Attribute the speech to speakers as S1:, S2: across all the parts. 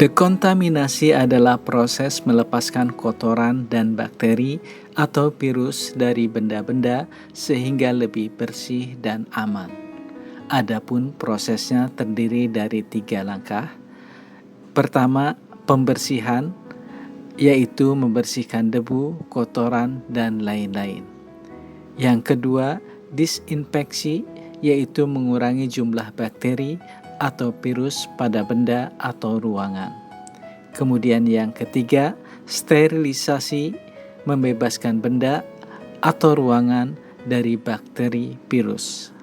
S1: Dekontaminasi adalah proses melepaskan kotoran dan bakteri atau virus dari benda-benda sehingga lebih bersih dan aman. Adapun prosesnya terdiri dari 3 langkah. Pertama, pembersihan, yaitu membersihkan debu, kotoran, dan lain-lain. Yang kedua, disinfeksi, yaitu mengurangi jumlah bakteri atau virus pada benda atau ruangan. Kemudian yang ketiga, sterilisasi, membebaskan benda atau ruangan dari bakteri virus.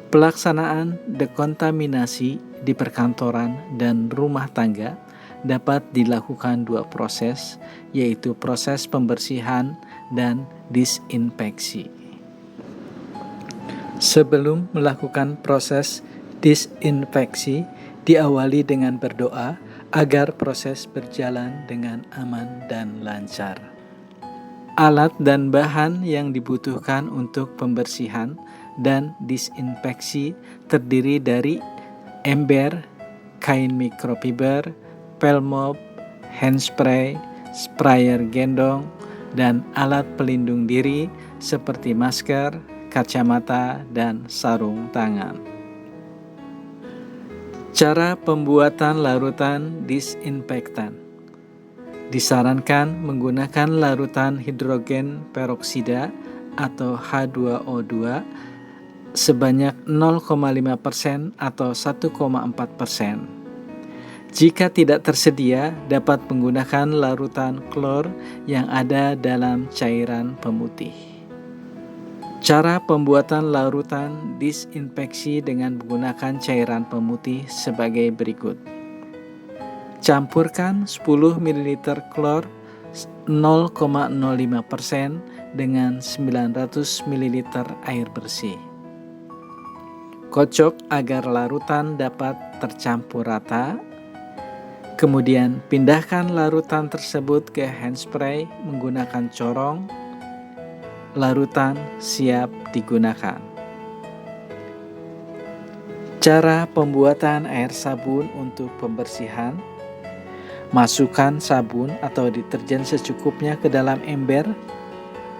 S1: Pelaksanaan dekontaminasi di perkantoran dan rumah tangga dapat dilakukan 2 proses, yaitu proses pembersihan dan disinfeksi. Sebelum melakukan proses disinfeksi, diawali dengan berdoa agar proses berjalan dengan aman dan lancar. Alat dan bahan yang dibutuhkan untuk pembersihan dan disinfeksi terdiri dari ember, kain mikrofiber, pelmop, handspray, sprayer gendong, dan alat pelindung diri seperti masker, kacamata, dan sarung tangan. Cara pembuatan larutan disinfektan. Disarankan menggunakan larutan hidrogen peroksida atau H2O2 sebanyak 0,5% atau 1,4%. Jika tidak tersedia, dapat menggunakan larutan klor yang ada dalam cairan pemutih. Cara pembuatan larutan disinfeksi dengan menggunakan cairan pemutih sebagai berikut. Campurkan 10 ml klor 0,05% dengan 900 ml air bersih. Kocok agar larutan dapat tercampur rata. Kemudian pindahkan larutan tersebut ke handspray menggunakan corong. Larutan siap digunakan. Cara pembuatan air sabun untuk pembersihan. Masukkan sabun atau deterjen secukupnya ke dalam ember,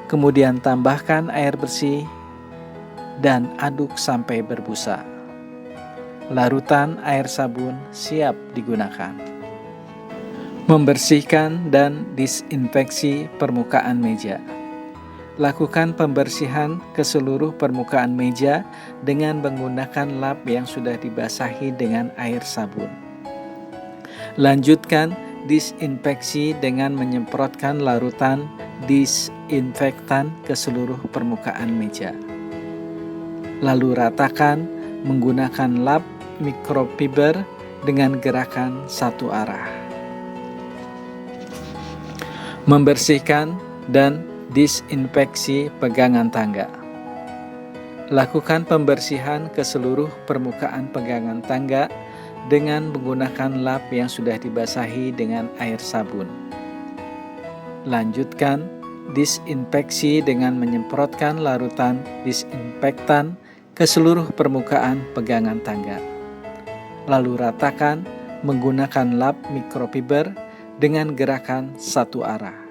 S1: kemudian tambahkan air bersih dan aduk sampai berbusa. Larutan air sabun siap digunakan. Membersihkan dan disinfeksi permukaan meja. Lakukan pembersihan ke seluruh permukaan meja dengan menggunakan lap yang sudah dibasahi dengan air sabun. Lanjutkan disinfeksi dengan menyemprotkan larutan disinfektan ke seluruh permukaan meja. Lalu ratakan menggunakan lap mikrofiber dengan gerakan satu arah. Membersihkan dan disinfeksi pegangan tangga. Lakukan pembersihan ke seluruh permukaan pegangan tangga dengan menggunakan lap yang sudah dibasahi dengan air sabun. Lanjutkan disinfeksi dengan menyemprotkan larutan disinfektan ke seluruh permukaan pegangan tangga. Lalu ratakan menggunakan lap mikrofiber dengan gerakan satu arah.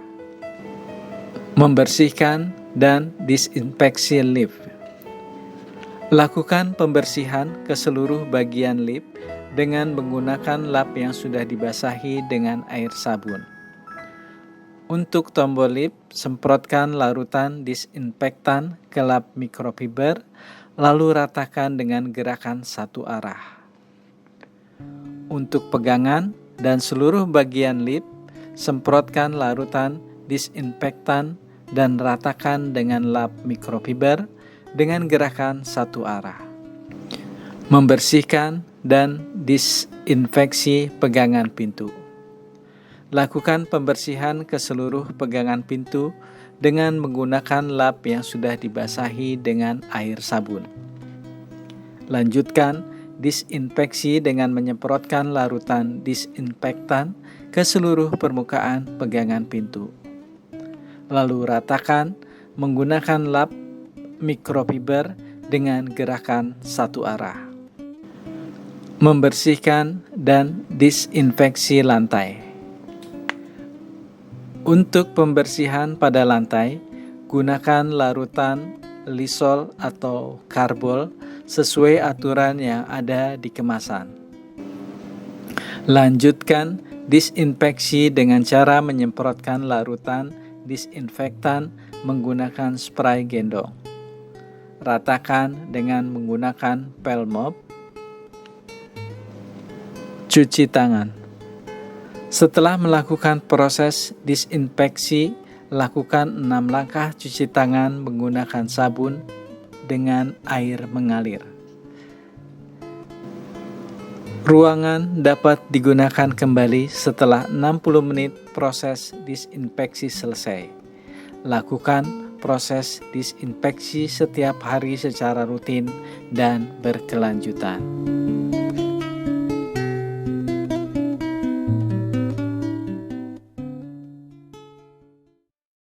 S1: Membersihkan dan disinfeksi lift. Lakukan pembersihan ke seluruh bagian lift dengan menggunakan lap yang sudah dibasahi dengan air sabun. Untuk tombol lift, semprotkan larutan disinfektan ke lap mikrofiber, lalu ratakan dengan gerakan satu arah. Untuk pegangan dan seluruh bagian lift, semprotkan larutan disinfektan dan ratakan dengan lap mikrofiber dengan gerakan satu arah. Membersihkan dan disinfeksi pegangan pintu. Lakukan pembersihan ke seluruh pegangan pintu dengan menggunakan lap yang sudah dibasahi dengan air sabun. Lanjutkan disinfeksi dengan menyemprotkan larutan disinfektan ke seluruh permukaan pegangan pintu. Lalu ratakan menggunakan lap mikrofiber dengan gerakan satu arah. Membersihkan dan disinfeksi lantai. Untuk pembersihan pada lantai, gunakan larutan Lysol atau karbol sesuai aturan yang ada di kemasan. Lanjutkan disinfeksi dengan cara menyemprotkan larutan disinfektan menggunakan spray gendong. Ratakan dengan menggunakan pel mop. Cuci tangan. Setelah melakukan proses disinfeksi, lakukan 6 langkah cuci tangan menggunakan sabun dengan air mengalir. Ruangan dapat digunakan kembali setelah 60 menit proses disinfeksi selesai. Lakukan proses disinfeksi setiap hari secara rutin dan berkelanjutan.